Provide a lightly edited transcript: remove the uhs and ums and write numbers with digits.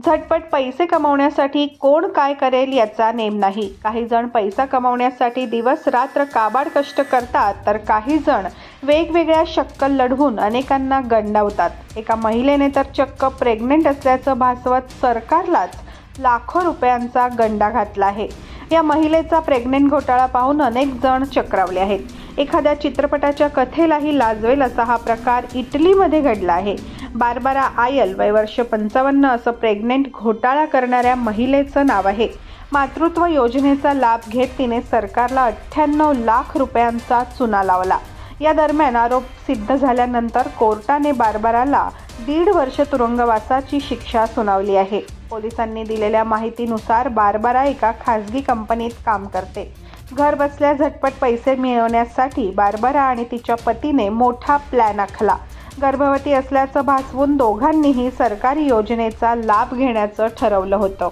झटपट पैसे कमवण्यासाठी कोण काय करेल याचा नेम नाही. काही जण पैसा कमवण्यासाठी दिवस रात्र काबाड कष्ट करतात, तर काही जण वेगवेगळ्या शक्कल लढवून अनेकांना गंडावतात. एका महिलेने तर चक्क प्रेग्नेंट असल्याचं भासवत सरकारलाच लाखो रुपयांचा गंडा घातला आहे. या महिलेचा प्रेग्नेंट घोटाळा पाहून अनेक जण चक्रावले आहेत. एखाद्या चित्रपटाच्या कथेलाही लाजवेल असा हा प्रकार इटलीमध्ये घडला आहे. बार्बरा आयल, वय वर्ष 55, असं प्रेग्नेंट घोटाळा करणाऱ्या महिलेचं नाव आहे. मातृत्व योजनेचा लाभ घेत तिने सरकारला 98 लाख रुपयांचा चुना लावला. या दरम्यान आरोप सिद्ध झाल्यानंतर कोर्टाने बार्बराला 1.5 वर्ष तुरुंगवासाची शिक्षा सुनावली आहे. पोलिसांनी दिलेल्या माहितीनुसार बार्बरा एका खासगी कंपनीत काम करते. घर बसल्या झटपट पैसे मिळवण्यासाठी बार्बरा आणि तिच्या पतीने मोठा प्लॅन आखला. गर्भवती असल्याचं भासवून दोघांनीही सरकारी योजनेचा लाभ घेण्याचं ठरवलं होतं.